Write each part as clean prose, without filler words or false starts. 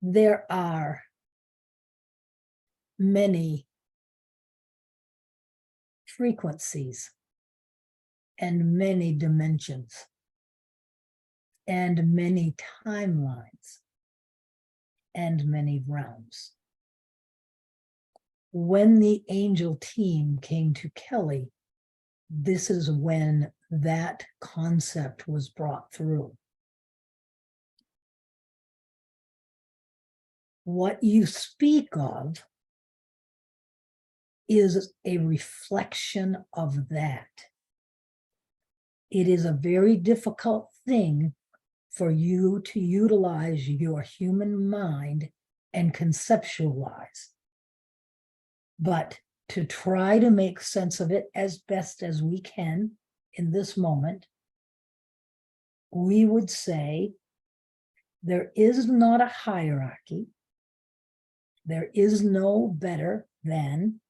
there are many frequencies and many dimensions and many timelines and many realms. When the angel team came to Kelly, this is when that concept was brought through. What you speak of is a reflection of that. It is a very difficult thing for you to utilize your human mind and conceptualize. But to try to make sense of it as best as we can in this moment, we would say there is not a hierarchy. There is no better than.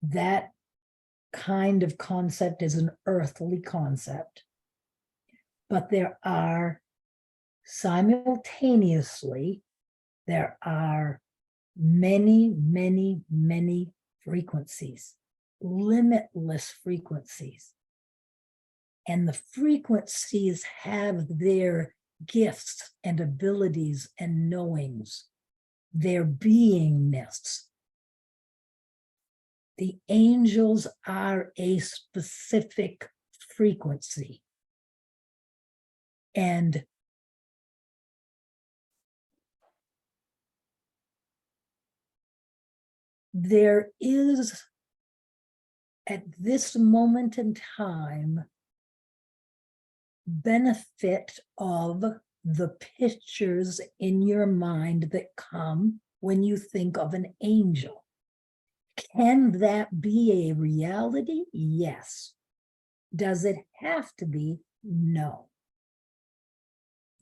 That kind of concept is an earthly concept, but there are simultaneously, there are many, many, many frequencies, limitless frequencies. And the frequencies have their gifts and abilities and knowings, their beingness. The angels are a specific frequency. And there is, at this moment in time, benefit of the pictures in your mind that come when you think of an angel. Can that be a reality? Yes. Does it have to be? No.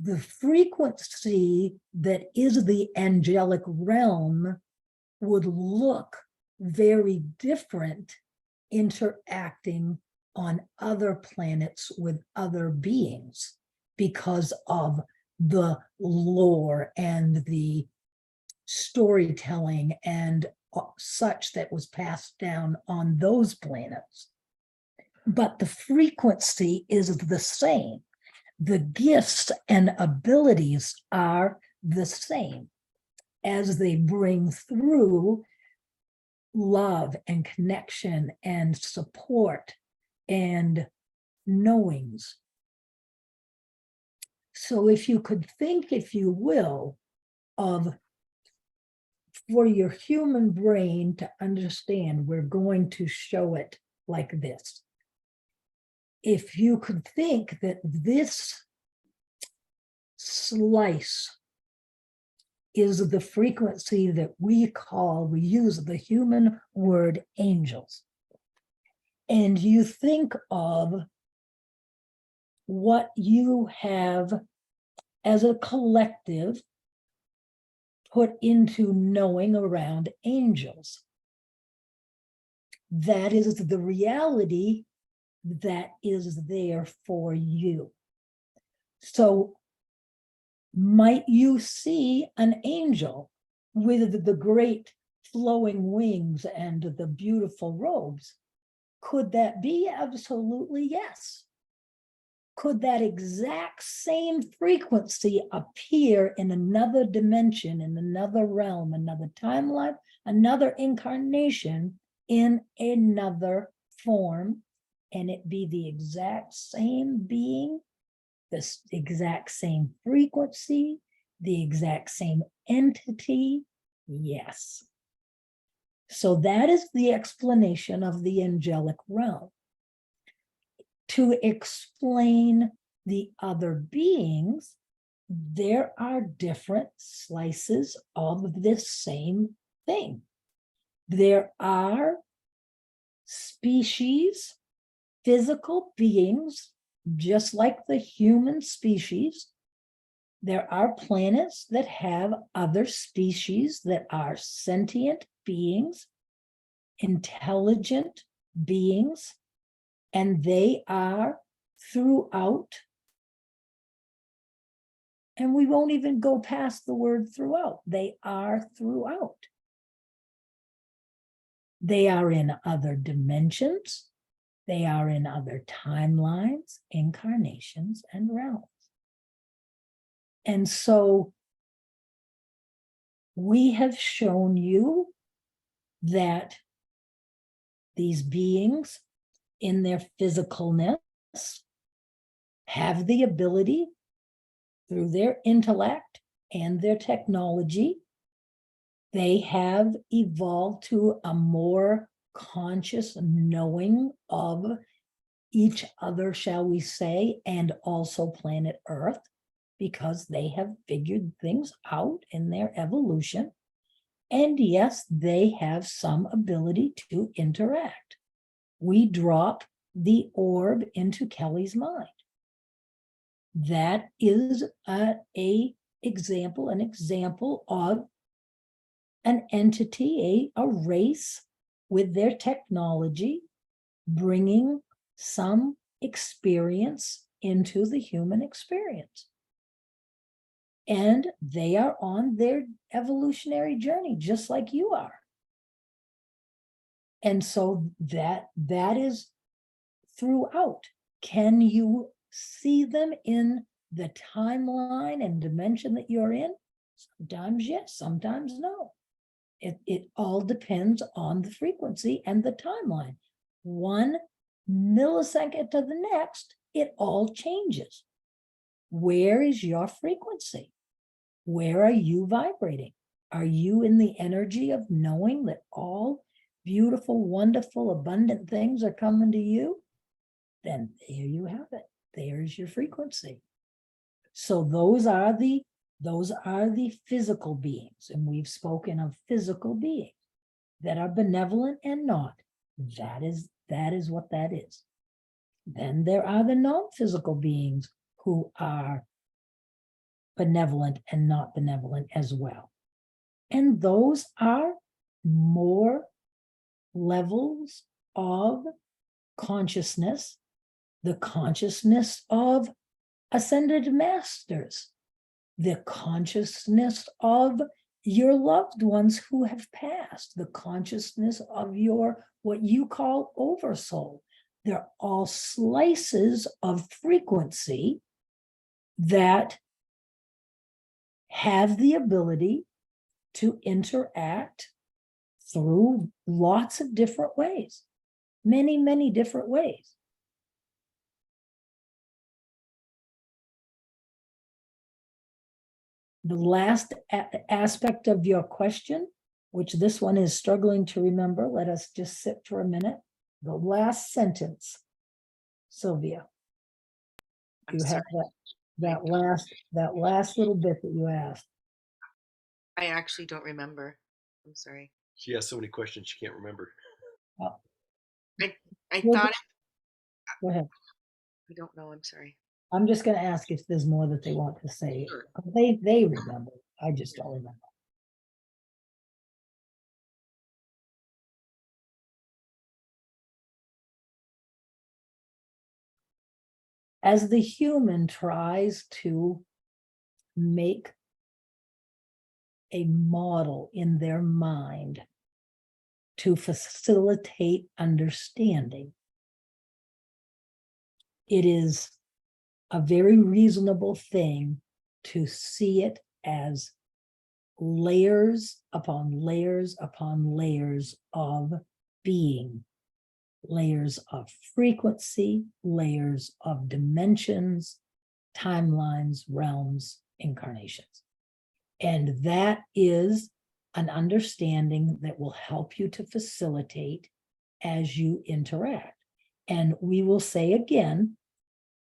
The frequency that is the angelic realm would look very different interacting on other planets with other beings because of the lore and the storytelling and such that was passed down on those planets. But the frequency is the same. The gifts and abilities are the same as they bring through love and connection and support and knowings. So if you could think, if you will, of for your human brain to understand, we're going to show it like this. If you could think that this slice is the frequency that we use the human word angels. And you think of what you have as a collective put into knowing around angels. That is the reality that is there for you. So might you see an angel with the great flowing wings and the beautiful robes? Could that be? Absolutely, yes. Could that exact same frequency appear in another dimension, in another realm, another timeline, another incarnation, in another form, and it be the exact same being, the exact same frequency, the exact same entity? Yes. So that is the explanation of the angelic realm. To explain the other beings, there are different slices of this same thing. There are species, physical beings, just like the human species. There are planets that have other species that are sentient beings, intelligent beings, and they are throughout And we won't even go past the word throughout. They are throughout. They are in other dimensions. They are in other timelines, incarnations, and realms. And so we have shown you that these beings in their physicalness have the ability through their intellect and their technology. They have evolved to a more conscious knowing of each other, shall we say, and also planet Earth, because they have figured things out in their evolution. And yes, they have some ability to interact. We drop the orb into Kelly's mind. That is an example of an entity, a race with their technology, bringing some experience into the human experience. And they are on their evolutionary journey, just like you are. And so that is throughout. Can you see them in the timeline and dimension that you're in? Sometimes yes, sometimes no. It all depends on the frequency and the timeline. 1 millisecond to the next, it all changes. Where is your frequency? Where are you vibrating? Are you in the energy of knowing that all beautiful, wonderful, abundant things are coming to you? Then there you have it. There's your frequency. So those are the physical beings, and we've spoken of physical beings that are benevolent and not. That is what that is. Then there are the non-physical beings who are benevolent and not benevolent as well. And those are more levels of consciousness, the consciousness of ascended masters, the consciousness of your loved ones who have passed, the consciousness of your, what you call oversoul. They're all slices of frequency that have the ability to interact through lots of different ways, many, many different ways. The last aspect of your question, which this one is struggling to remember, let us just sit for a minute. The last sentence, Sylvia. You have that last little bit that you asked. I actually don't remember. I'm sorry. She has so many questions she can't remember. Oh, I thought go ahead. I don't know. I'm sorry. I'm just going to ask if there's more that they want to say. Sure. They remember. I just don't remember. As the human tries to make a model in their mind to facilitate understanding, it is a very reasonable thing to see it as layers upon layers upon layers of being, layers of frequency, layers of dimensions, timelines, realms, incarnations. And that is an understanding that will help you to facilitate as you interact. And we will say again,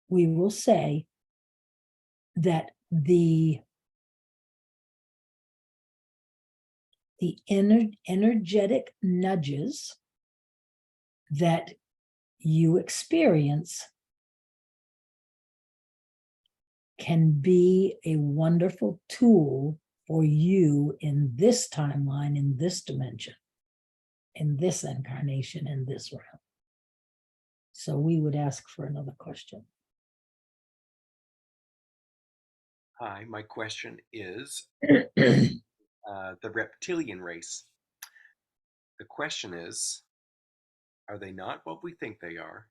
we will say that the energetic nudges that you experience can be a wonderful tool for you in this timeline, in this dimension, in this incarnation, in this realm. So we would ask for another question. Hi, my question is the reptilian race. The question is, are they not what we think they are?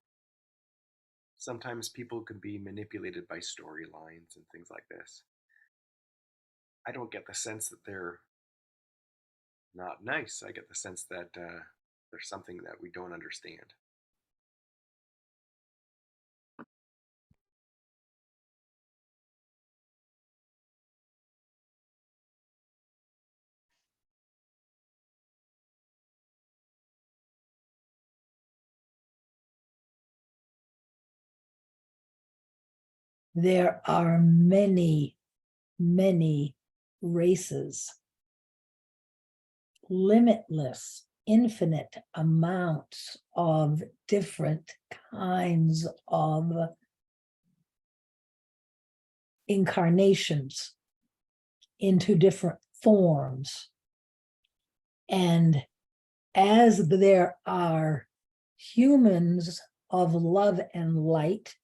Sometimes people can be manipulated by storylines and things like this. I don't get the sense that they're not nice. I get the sense that there's something that we don't understand. There are many, many races, limitless, infinite amounts of different kinds of incarnations into different forms. And as there are humans of love and light,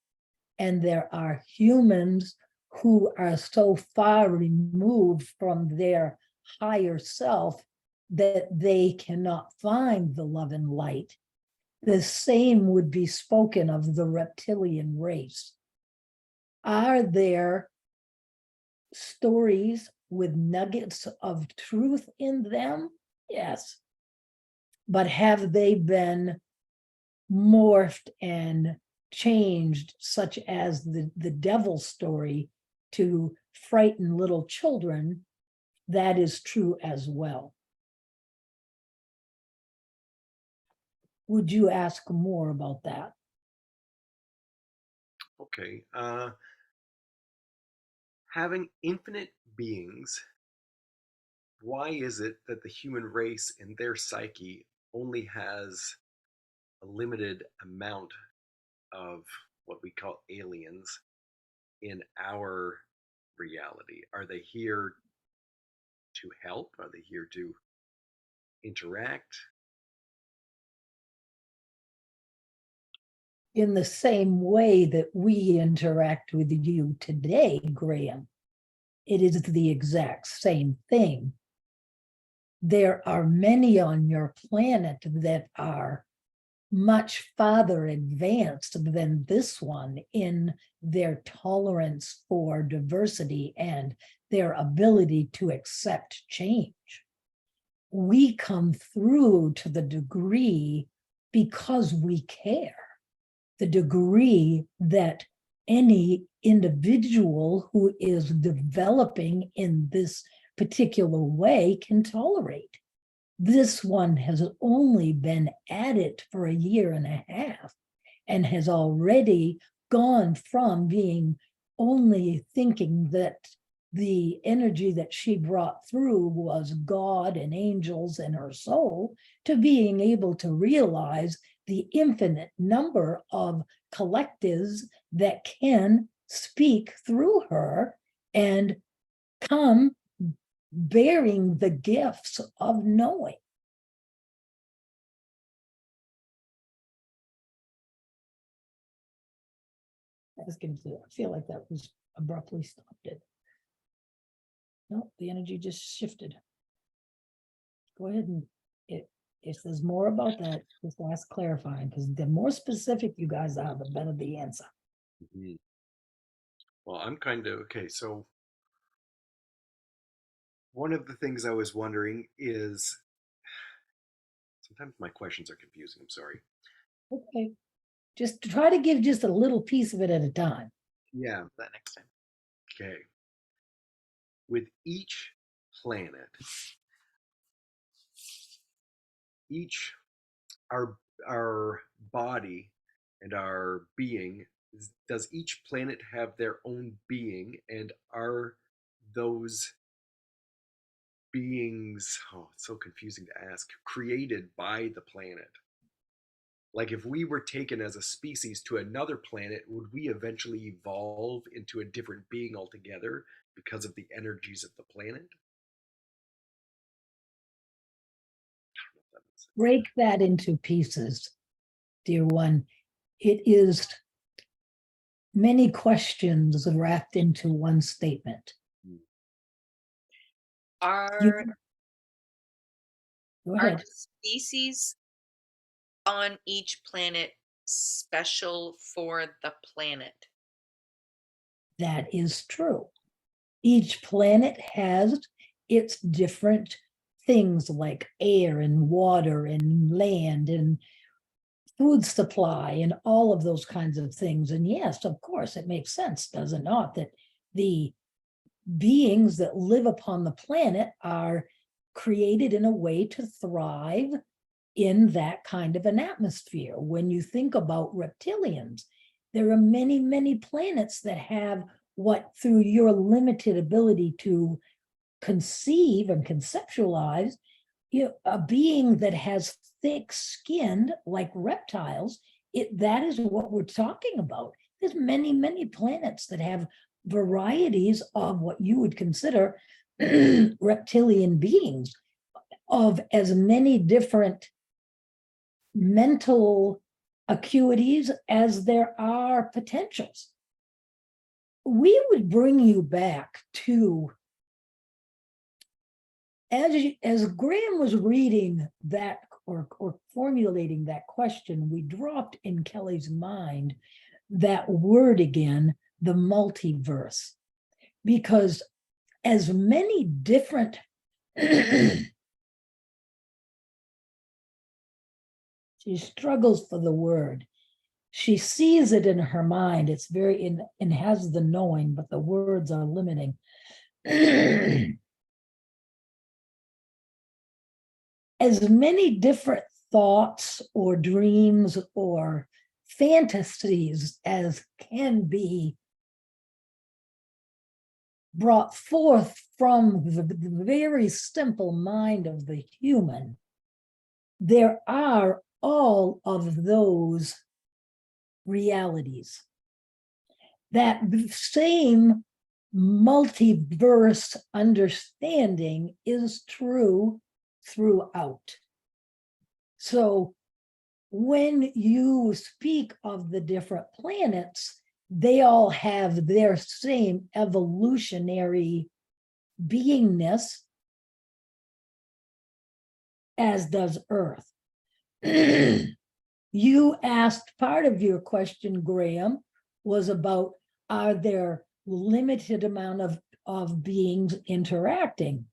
and there are humans who are so far removed from their higher self that they cannot find the love and light, the same would be spoken of the reptilian race. Are there stories with nuggets of truth in them? Yes. But have they been morphed and changed, such as the devil story, to frighten little children? That is true as well. Would you ask more about that? Okay. Having infinite beings, why is it that the human race and their psyche only has a limited amount of what we call aliens in our reality? Are they here to help? Are they here to interact? In the same way that we interact with you today, Graham, it is the exact same thing. There are many on your planet that are much farther advanced than this one in their tolerance for diversity and their ability to accept change. We come through to the degree because we care, the degree that any individual who is developing in this particular way can tolerate. This one has only been at it for a year and a half and has already gone from being only thinking that the energy that she brought through was God and angels and her soul, to being able to realize the infinite number of collectives that can speak through her and come bearing the gifts of knowing. I feel like that was abruptly stopped it. No, the energy just shifted. Go ahead and if there's more about that, just ask clarifying, because the more specific you guys are, the better the answer. Mhm. Well, I'm kind of okay. So, one of the things I was wondering is sometimes my questions are confusing. I'm sorry. Okay. Just try to give just a little piece of it at a time. Yeah. That next time. Okay. With each planet, each our body and our being, does each planet have their own being, and are those beings, oh, it's so confusing to ask, created by the planet? Like, if we were taken as a species to another planet, would we eventually evolve into a different being altogether because of the energies of the planet? Break that into pieces, dear one. It is many questions wrapped into one statement. Are Go are ahead. the species on each planet special for the planet? That is true. Each planet has its different things like air and water and land and food supply and all of those kinds of things. And yes, of course, it makes sense, does it not, that the beings that live upon the planet are created in a way to thrive in that kind of an atmosphere. When you think about reptilians, there are many, many planets that have what, through your limited ability to conceive and conceptualize, a being that has thick skin like reptiles, that is what we're talking about. There's many, many planets that have varieties of what you would consider reptilian beings, of as many different mental acuities as there are potentials. We would bring you back to, as Graham was reading that or formulating that question, we dropped in Kelly's mind that word again, the multiverse, because as many different she struggles for the word. She sees it in her mind. It's very and has the knowing, but the words are limiting. As many different thoughts or dreams or fantasies as can be brought forth from the very simple mind of the human, there are all of those realities. That same multiverse understanding is true throughout. So when you speak of the different planets, they all have their same evolutionary beingness, as does Earth. You asked, part of your question, Graham, was about, are there limited amount of beings interacting?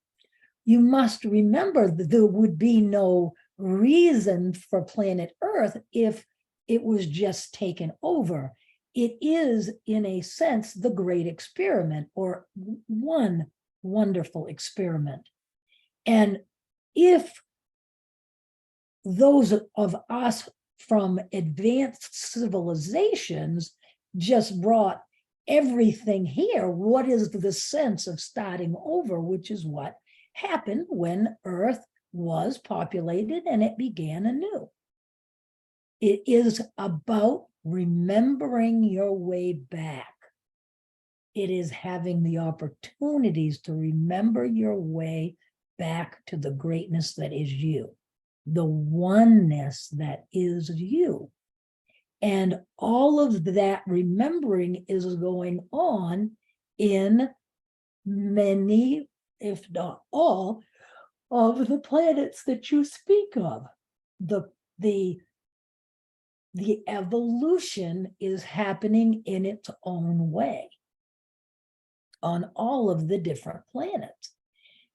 You must remember that there would be no reason for planet Earth if it was just taken over. It is, in a sense, the great experiment, or one wonderful experiment. And if those of us from advanced civilizations just brought everything here, what is the sense of starting over, which is what happened when Earth was populated and it began anew. It is about remembering your way back. It is having the opportunities to remember your way back to the greatness that is you, the oneness that is you. And all of that remembering is going on in many, if not all, of the planets that you speak of. The evolution is happening in its own way on all of the different planets.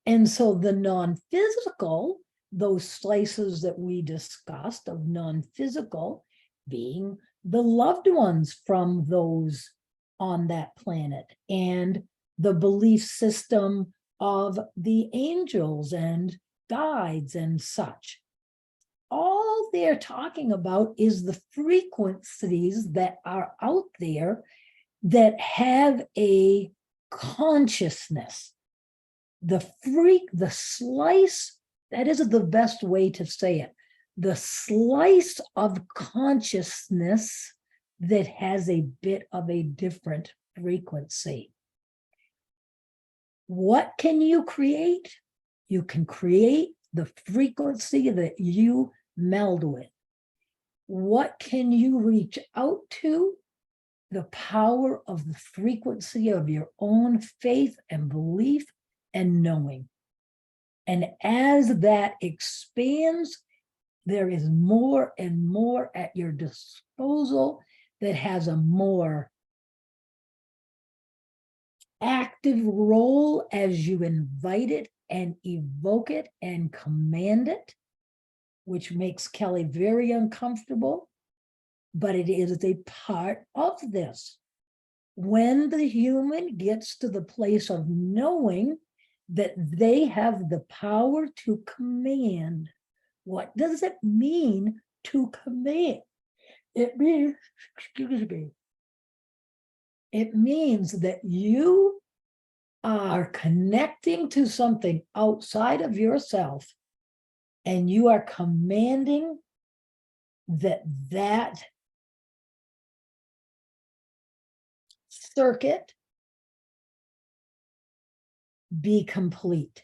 And so the non-physical, those slices that we discussed of non-physical, being the loved ones from those on that planet, and the belief system of the angels and guides and such. All they're talking about is the frequencies that are out there that have a consciousness. The slice, that is the best way to say it, the slice of consciousness that has a bit of a different frequency. What can you create? You can create the frequency that you meld with. What can you reach out to? the power of the frequency of your own faith and belief and knowing. And as that expands, there is more and more at your disposal that has a more active role as you invite it and evoke it and command it, which makes Kelly very uncomfortable, but it is a part of this. When the human gets to the place of knowing that they have the power to command, what does it mean to command? It means, excuse me, it means that you are connecting to something outside of yourself and you are commanding that that circuit be complete.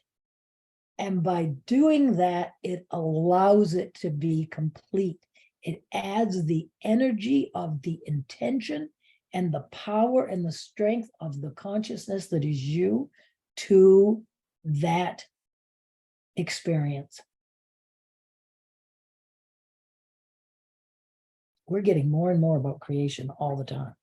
And by doing that, it allows it to be complete. It adds the energy of the intention and the power and the strength of the consciousness that is you to that experience. We're getting more and more about creation all the time.